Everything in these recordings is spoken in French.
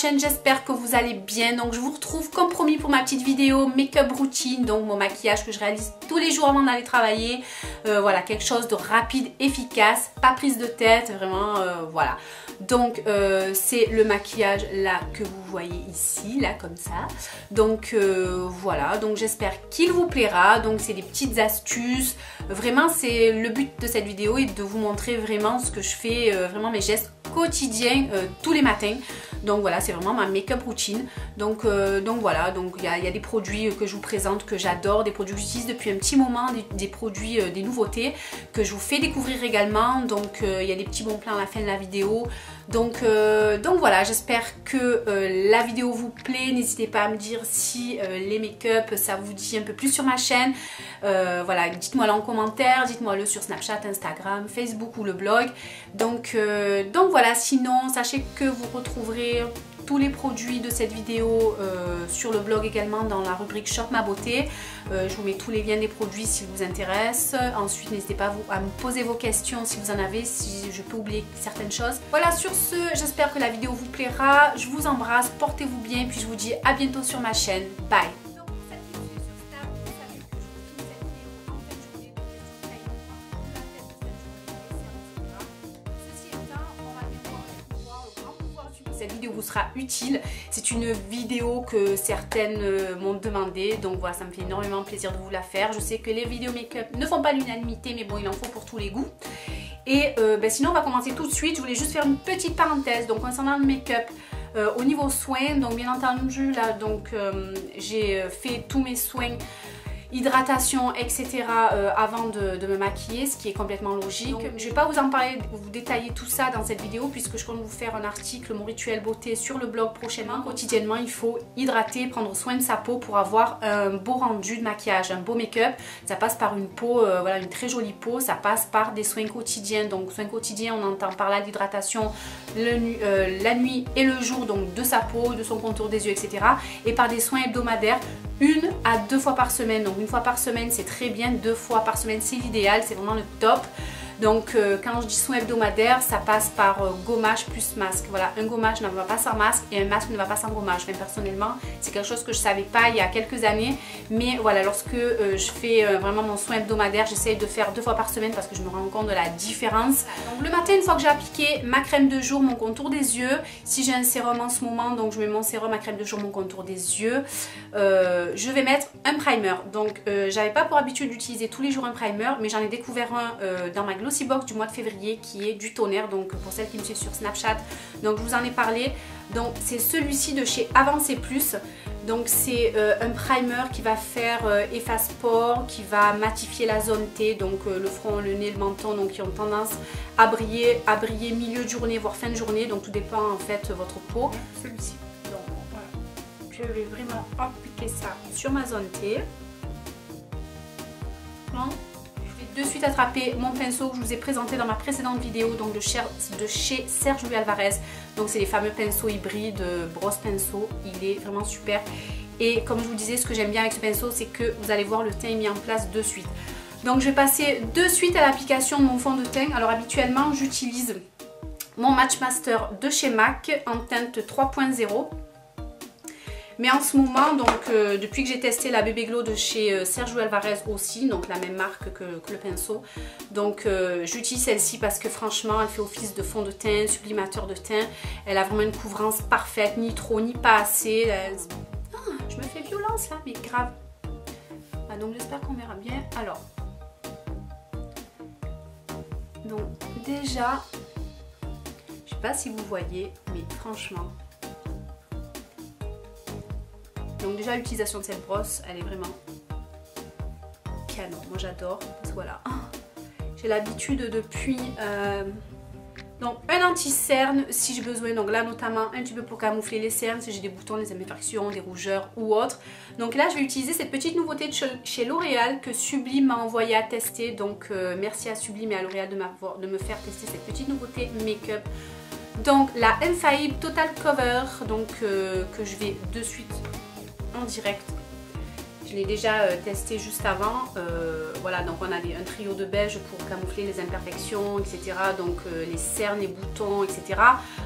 chaîne, j'espère que vous allez bien. Donc je vous retrouve comme promis pour ma petite vidéo make-up routine, donc mon maquillage que je réalise tous les jours avant d'aller travailler. Voilà, quelque chose de rapide, efficace, pas prise de tête, vraiment voilà. Donc c'est le maquillage là que vous voyez ici, là comme ça. Donc voilà, donc j'espère qu'il vous plaira. Donc c'est des petites astuces, vraiment c'est le but de cette vidéo est de vous montrer vraiment ce que je fais, vraiment mes gestes quotidiens tous les matins. Donc voilà, c'est vraiment ma make-up routine. Donc voilà, donc il y a des produits que je vous présente que j'adore, des produits que j'utilise depuis un petit moment, des produits, des nouveautés que je vous fais découvrir également. Donc il y a des petits bons plans à la fin de la vidéo. Donc voilà, j'espère que la vidéo vous plaît. N'hésitez pas à me dire si les make-up ça vous dit un peu plus sur ma chaîne. Voilà, dites-moi là en commentaire, dites-moi le sur Snapchat, Instagram, Facebook ou le blog. Donc voilà, sinon sachez que vous retrouverez tous les produits de cette vidéo sur le blog également dans la rubrique Shop ma beauté. Je vous mets tous les liens des produits s'ils vous intéressent. Ensuite n'hésitez pas à me poser vos questions si vous en avez, si je peux oublier certaines choses. Voilà, sur ce j'espère que la vidéo vous plaira. Je vous embrasse, portez-vous bien, puis je vous dis à bientôt sur ma chaîne. Bye. Cette vidéo vous sera utile. C'est une vidéo que certaines m'ont demandé, donc voilà, ça me fait énormément plaisir de vous la faire. Je sais que les vidéos make-up ne font pas l'unanimité, mais bon, il en faut pour tous les goûts. Et sinon, on va commencer tout de suite. Je voulais juste faire une petite parenthèse. Donc concernant le make-up, au niveau soins, donc bien entendu là, donc j'ai fait tous mes soins, hydratation, etc. Avant de me maquiller, ce qui est complètement logique. Donc, je ne vais pas vous en parler, vous détailler tout ça dans cette vidéo puisque je compte vous faire un article, mon rituel beauté sur le blog prochainement. Quotidiennement, il faut hydrater, prendre soin de sa peau pour avoir un beau rendu de maquillage, un beau make-up. Ça passe par une peau, voilà, une très jolie peau, ça passe par des soins quotidiens. Donc soins quotidiens, on entend par là l'hydratation la nuit et le jour, donc de sa peau, de son contour des yeux, etc. Et par des soins hebdomadaires, 1 à 2 fois par semaine. Donc 1 fois par semaine c'est très bien, 2 fois par semaine c'est l'idéal, c'est vraiment le top. Donc quand je dis soin hebdomadaire, ça passe par gommage plus masque. Voilà, un gommage ne va pas sans masque et un masque ne va pas sans gommage. Mais personnellement, c'est quelque chose que je ne savais pas il y a quelques années. Mais voilà, lorsque je fais vraiment mon soin hebdomadaire, j'essaye de faire 2 fois par semaine parce que je me rends compte de la différence. Donc le matin, une fois que j'ai appliqué ma crème de jour, mon contour des yeux, si j'ai un sérum en ce moment, donc je mets mon sérum, ma crème de jour, mon contour des yeux, je vais mettre un primer. Donc j'avais pas pour habitude d'utiliser tous les jours un primer, mais j'en ai découvert un dans ma Glossy Box du mois de février qui est du tonnerre, donc pour celles qui me suivent sur Snapchat, donc je vous en ai parlé. Donc c'est celui-ci de chez Avancée Plus. Donc c'est un primer qui va faire efface pores, qui va matifier la zone T, donc le front, le nez, le menton, donc qui ont tendance à briller milieu de journée voire fin de journée, donc tout dépend en fait de votre peau. Celui-ci, donc voilà, je vais vraiment appliquer ça sur ma zone T. Bon. De suite attraper mon pinceau que je vous ai présenté dans ma précédente vidéo, donc de chez Serge Louis Alvarez. Donc c'est les fameux pinceaux hybrides, brosse pinceau, il est vraiment super. Et comme je vous disais, ce que j'aime bien avec ce pinceau, c'est que vous allez voir le teint est mis en place de suite. Donc je vais passer de suite à l'application de mon fond de teint. Alors habituellement j'utilise mon Match Master de chez MAC en teinte 3.0. Mais en ce moment, donc depuis que j'ai testé la Bébé Glow de chez Serge Louis Alvarez aussi, donc la même marque que le pinceau, donc j'utilise celle-ci parce que franchement elle fait office de fond de teint, sublimateur de teint, elle a vraiment une couvrance parfaite, ni trop ni pas assez. Ah, je me fais violence là, mais grave. Ah, donc j'espère qu'on verra bien. Alors, donc déjà, je sais pas si vous voyez, mais franchement. Donc déjà l'utilisation de cette brosse, elle est vraiment canon. Moi j'adore. Voilà. J'ai l'habitude depuis donc un anti-cerne si j'ai besoin. Donc là notamment un petit peu pour camoufler les cernes, si j'ai des boutons, des imperfections, des rougeurs ou autres. Donc là je vais utiliser cette petite nouveauté de chez L'Oréal que Sublime m'a envoyé à tester. Donc merci à Sublime et à L'Oréal de me faire tester cette petite nouveauté make-up. Donc la Infaillible Total Cover, donc que je vais de suite en direct. Je je l'ai déjà testé juste avant. Voilà, donc on a un trio de beige pour camoufler les imperfections, etc. Donc les cernes, les boutons, etc.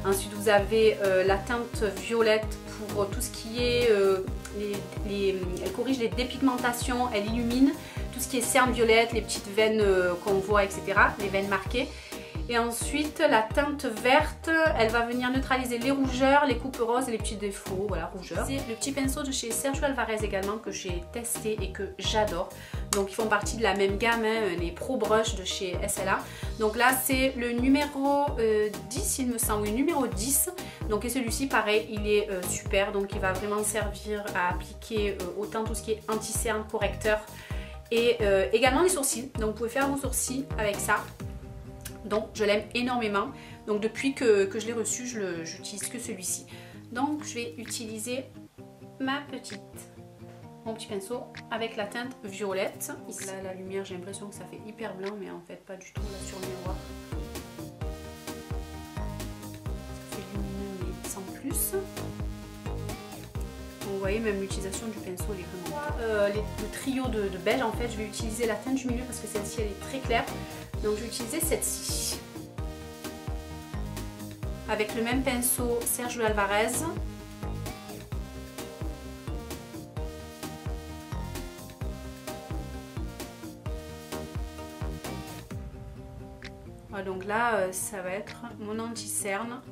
Ensuite vous avez la teinte violette pour tout ce qui est... elle corrige les dépigmentations, elle illumine tout ce qui est cernes violettes, les petites veines qu'on voit, etc. Les veines marquées. Et ensuite la teinte verte, elle va venir neutraliser les rougeurs, les coupes roses et les petits défauts, voilà, rougeurs. C'est le petit pinceau de chez Sergio Alvarez également que j'ai testé et que j'adore. Donc ils font partie de la même gamme, hein, les Pro Brush de chez SLA. Donc là c'est le numéro 10 il me semble, oui, numéro 10. Donc et celui-ci pareil, il est super, donc il va vraiment servir à appliquer autant tout ce qui est anti-cerne, correcteur et également les sourcils. Donc vous pouvez faire vos sourcils avec ça. Donc je l'aime énormément. Donc depuis que je l'ai reçu, je n'utilise que celui-ci. Donc je vais utiliser mon petit pinceau avec la teinte violette. Ici, là la lumière, j'ai l'impression que ça fait hyper blanc, mais en fait pas du tout là sur le miroir. Ça fait lumineux mais sans plus. Donc, vous voyez, même l'utilisation du pinceau elle est vraiment... le trio de beige, en fait je vais utiliser la teinte du milieu parce que celle-ci elle est très claire. Donc je vais utiliser celle-ci. Avec le même pinceau Sergio Alvarez. Voilà, donc là ça va être mon anti-cerne.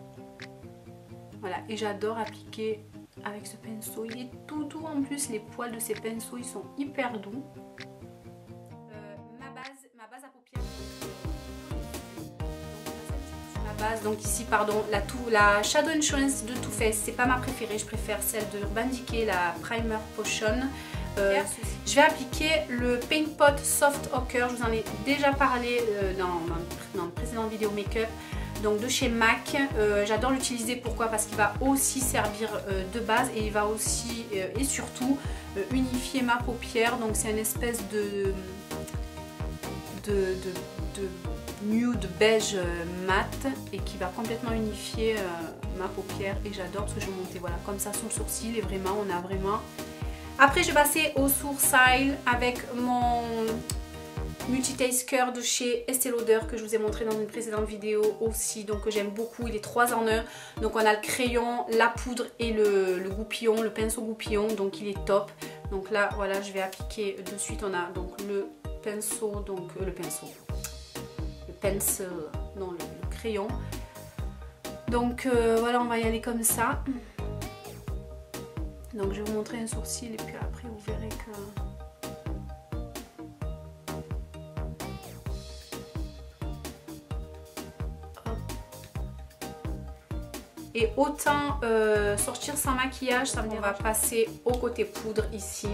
Voilà, et j'adore appliquer avec ce pinceau. Il est tout doux en plus, les poils de ces pinceaux ils sont hyper doux. Ma base à paupières. Donc ici pardon, la Shadow Insurance de Too Faced, c'est pas ma préférée, je préfère celle de Urban Decay, la Primer Potion. Je vais appliquer le Paint Pot Soft Ochre, je vous en ai déjà parlé dans une précédente vidéo make-up, donc de chez MAC. J'adore l'utiliser, pourquoi? Parce qu'il va aussi servir de base et il va aussi et surtout unifier ma paupière. Donc c'est une espèce de nude beige mat et qui va complètement unifier ma paupière et j'adore parce que je vais monter voilà comme ça sous le sourcil et vraiment on a vraiment... Après je vais passer au sourcil avec mon Multitasker de chez Estée Lauder que je vous ai montré dans une précédente vidéo aussi, donc que j'aime beaucoup, il est 3 en 1. Donc on a le crayon, la poudre et le goupillon, le pinceau goupillon, donc il est top. Donc là voilà, je vais appliquer de suite, on a donc le pinceau, donc le crayon. Donc voilà, on va y aller comme ça. Donc je vais vous montrer un sourcil et puis après vous verrez que... Et autant sortir sans maquillage, ça me dérange. On va passer au côté poudre ici.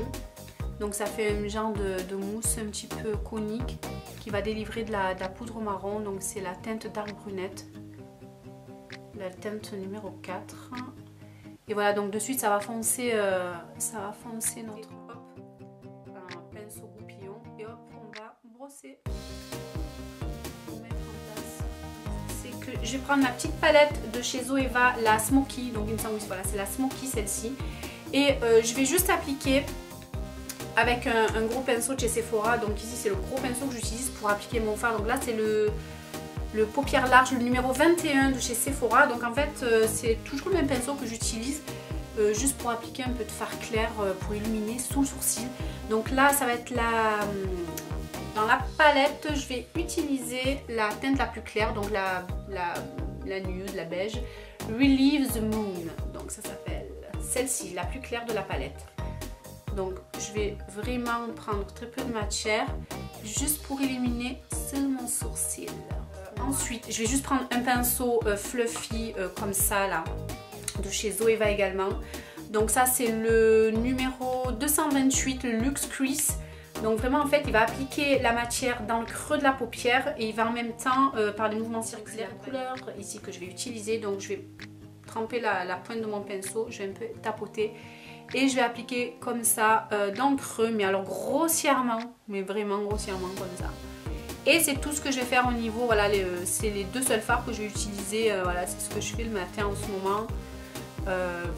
Donc ça fait un genre de mousse un petit peu conique qui va délivrer de la poudre marron. Donc c'est la teinte Dark Brunette, la teinte numéro 4. Et voilà, donc de suite ça va foncer notre un pinceau goupillon. Et hop, on va brosser. Pour mettre en place. C'est que je vais prendre ma petite palette de chez Zoeva, la Smoky. Donc il me semble, voilà, c'est la Smoky celle-ci. Et je vais juste appliquer avec un gros pinceau de chez Sephora. Donc ici c'est le gros pinceau que j'utilise pour appliquer mon fard. Donc là c'est le paupière large, le numéro 21 de chez Sephora. Donc en fait c'est toujours le même pinceau que j'utilise juste pour appliquer un peu de fard clair pour illuminer sous le sourcil. Donc là ça va être dans la palette, je vais utiliser la teinte la plus claire, donc la nude, la beige, Relieve the Moon. Donc ça s'appelle celle-ci, la plus claire de la palette. Donc je vais vraiment prendre très peu de matière juste pour illuminer mon sourcil. Ensuite je vais juste prendre un pinceau fluffy comme ça là, de chez Zoeva également. Donc ça c'est le numéro 228, le Luxe Crease. Donc vraiment en fait il va appliquer la matière dans le creux de la paupière et il va en même temps par des mouvements circulaires, la couleur ici que je vais utiliser. Donc je vais tremper la pointe de mon pinceau, je vais un peu tapoter et je vais appliquer comme ça dans le creux, mais alors grossièrement, mais vraiment grossièrement comme ça. Et c'est tout ce que je vais faire au niveau, voilà, c'est les deux seuls fards que je vais utiliser, voilà, c'est ce que je fais le matin en ce moment,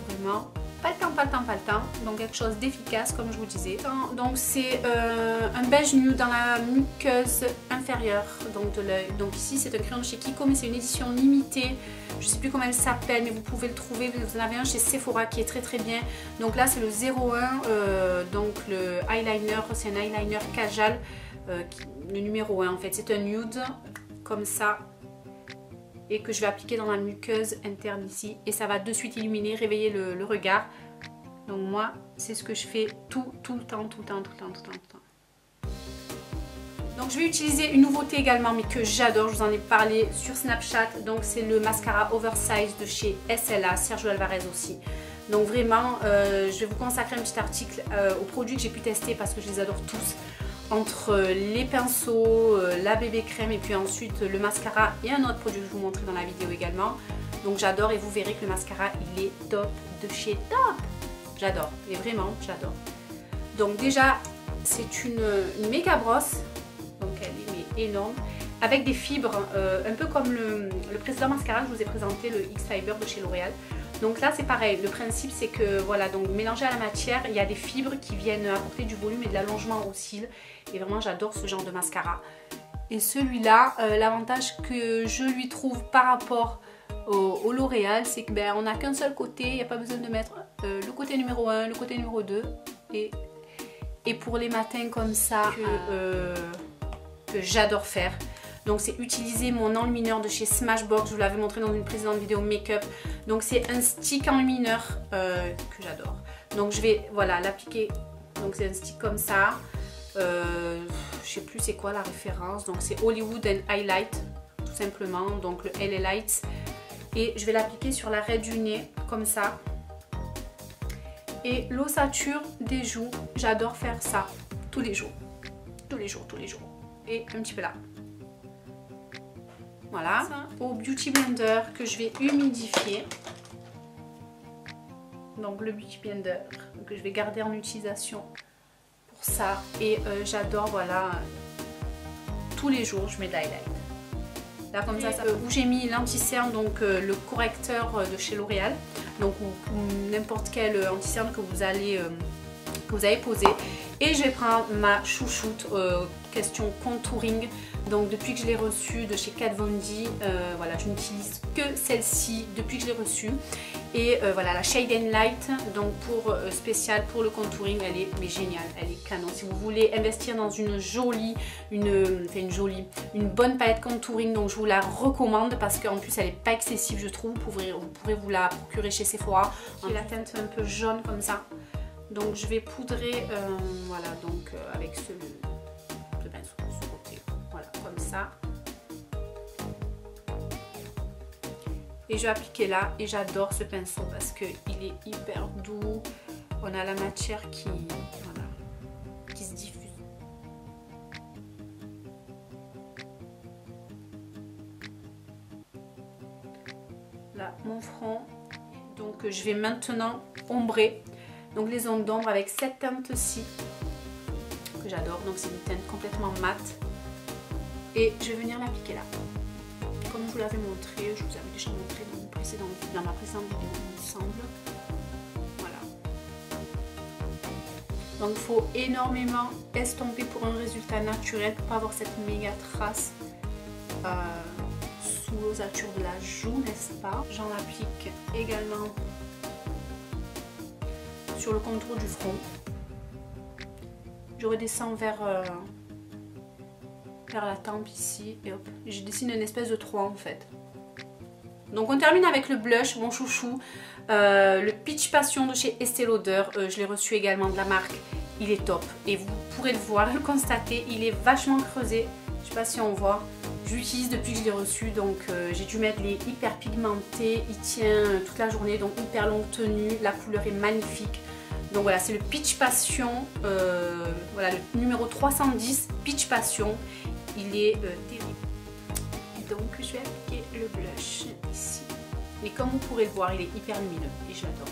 vraiment pas le temps, donc quelque chose d'efficace comme je vous disais. Donc c'est un beige nude dans la muqueuse inférieure donc de l'œil. Donc ici c'est un crayon de chez Kiko mais c'est une édition limitée, je sais plus comment elle s'appelle mais vous pouvez le trouver, vous en avez un chez Sephora qui est très bien. Donc là c'est le 01, donc le eyeliner, c'est un eyeliner Kajal, le numéro 1 en fait, c'est un nude comme ça. Et que je vais appliquer dans la muqueuse interne ici. Et ça va de suite illuminer, réveiller le regard. Donc moi, c'est ce que je fais tout le temps. Donc je vais utiliser une nouveauté également, mais que j'adore. Je vous en ai parlé sur Snapchat. Donc c'est le mascara Oversize de chez SLA, Sergio Alvarez aussi. Donc vraiment, je vais vous consacrer un petit article aux produits que j'ai pu tester parce que je les adore tous. Entre les pinceaux, la bébé crème et puis ensuite le mascara et un autre produit que je vous montrerai dans la vidéo également. Donc j'adore et vous verrez que le mascara il est top de chez top. J'adore et vraiment j'adore. Donc déjà c'est une méga brosse, donc elle est énorme avec des fibres un peu comme le précédent mascara que je vous ai présenté, le X-Fiber de chez L'Oréal. Donc là c'est pareil, le principe c'est que voilà, donc mélangé à la matière, il y a des fibres qui viennent apporter du volume et de l'allongement aux cils. Et vraiment j'adore ce genre de mascara. Et celui-là, l'avantage que je lui trouve par rapport au L'Oréal, c'est que on n'a qu'un seul côté, il n'y a pas besoin de mettre le côté numéro 1, le côté numéro 2. Et pour les matins comme ça, que j'adore faire. Donc c'est utiliser mon enlumineur de chez Smashbox, je vous l'avais montré dans une précédente vidéo make-up. Donc c'est un stick enlumineur que j'adore. Donc je vais voilà l'appliquer, donc c'est un stick comme ça. Je sais plus c'est quoi la référence, donc c'est Hollywood and Highlight tout simplement, donc le LA Lights. Et je vais l'appliquer sur l'arrêt du nez comme ça. Et l'ossature des joues, j'adore faire ça tous les jours. Et un petit peu là. Voilà, au Beauty Blender que je vais humidifier. Donc le Beauty Blender que je vais garder en utilisation pour ça. Et j'adore, voilà, tous les jours je mets de l'highlight. Là comme ça, où j'ai mis l'anti-cerne, donc le correcteur de chez L'Oréal. Donc ou n'importe quel anti-cerne que vous avez posé. Et je vais prendre ma chouchoute, question contouring. Donc depuis que je l'ai reçue de chez Kat Von D, voilà, je n'utilise que celle-ci depuis que je l'ai reçue. Et voilà, la Shade and Light, donc pour spécial pour le contouring, elle est mais géniale, elle est canon. Si vous voulez investir dans une bonne palette contouring, donc je vous la recommande parce qu'en plus elle n'est pas excessive, je trouve. Vous pourrez vous la procurer chez Sephora. Qui est la teinte un peu jaune comme ça. Donc je vais poudrer, voilà, donc avec ce pinceau de ce côté, voilà, comme ça. Et je vais appliquer là, et j'adore ce pinceau parce qu'il est hyper doux. On a la matière qui se diffuse. Là, mon front. Donc je vais maintenant ombrer. Donc les ondes d'ombre avec cette teinte-ci que j'adore. Donc c'est une teinte complètement mate. Et je vais venir l'appliquer là. Comme je vous l'avais montré, je vous avais déjà montré dans ma précédente vidéo, il me semble. Voilà. Donc il faut énormément estomper pour un résultat naturel, pour pas avoir cette méga trace sous l'ossature de la joue, n'est-ce pas? J'en applique également sur le contour du front. Je redescends vers la tempe ici et hop, je dessine une espèce de 3 en fait. Donc on termine avec le blush, mon chouchou, le Peach Passion de chez Estée Lauder. Je l'ai reçu également de la marque, il est top et vous pourrez le voir, le constater, il est vachement creusé. Je sais pas si on voit, je l'utilise depuis que je l'ai reçu, donc j'ai dû mettre les hyper pigmentés, il tient toute la journée, donc hyper longue tenue, la couleur est magnifique. Donc voilà, c'est le Peach Passion, voilà, le numéro 310, Peach Passion, il est terrible. Et donc je vais appliquer le blush ici. Mais comme vous pourrez le voir, il est hyper lumineux et je l'adore.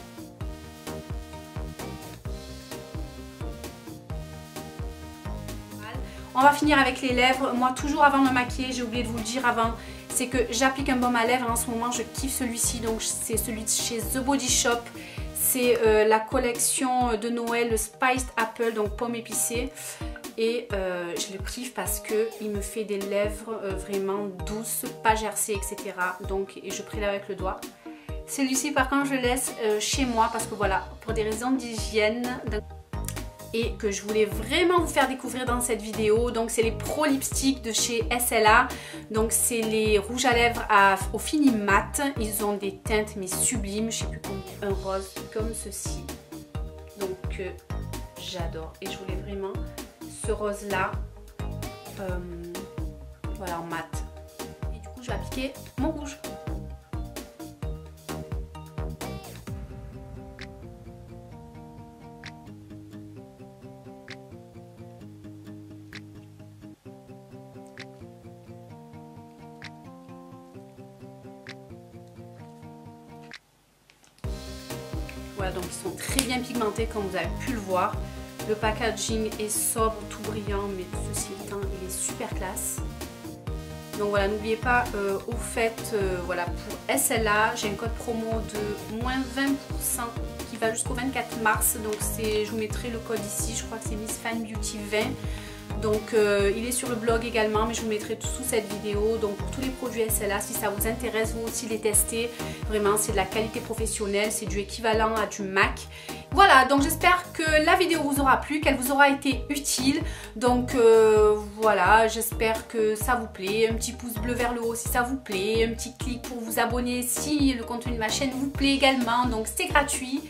On va finir avec les lèvres. Moi, toujours avant de me maquiller, j'ai oublié de vous le dire avant, c'est que j'applique un baume à lèvres. En ce moment, je kiffe celui-ci. Donc, c'est celui de chez The Body Shop. C'est la collection de Noël, le Spiced Apple, donc pomme épicée. Et je le kiffe parce qu'il me fait des lèvres vraiment douces, pas gercées, etc. Donc je prélève avec le doigt. Celui-ci par contre je le laisse chez moi parce que voilà, pour des raisons d'hygiène et que je voulais vraiment vous faire découvrir dans cette vidéo. Donc c'est les Pro Lipstick de chez SLA. Donc c'est les rouges à lèvres au fini mat. Ils ont des teintes mais sublimes, je sais plus combien. Un rose comme ceci. Donc j'adore et je voulais vraiment ce rose là. Voilà en mat. Et du coup je vais appliquer mon rouge. Voilà, donc ils sont très bien pigmentés comme vous avez pu le voir. Le packaging est sobre, tout brillant, mais ceci étant, il est super classe. Donc voilà, n'oubliez pas, au fait, voilà, pour SLA, j'ai un code promo de moins 20% qui va jusqu'au 24 mars. Donc je vous mettrai le code ici, je crois que c'est Miss Fan Beauty 20. Donc il est sur le blog également, mais je vous mettrai tout sous cette vidéo. Donc pour tous les produits SLA, si ça vous intéresse, vous aussi les tester. Vraiment, c'est de la qualité professionnelle, c'est du équivalent à du MAC. Voilà, donc j'espère que la vidéo vous aura plu, qu'elle vous aura été utile. Donc voilà, j'espère que ça vous plaît. Un petit pouce bleu vers le haut si ça vous plaît. Un petit clic pour vous abonner si le contenu de ma chaîne vous plaît également. Donc c'est gratuit.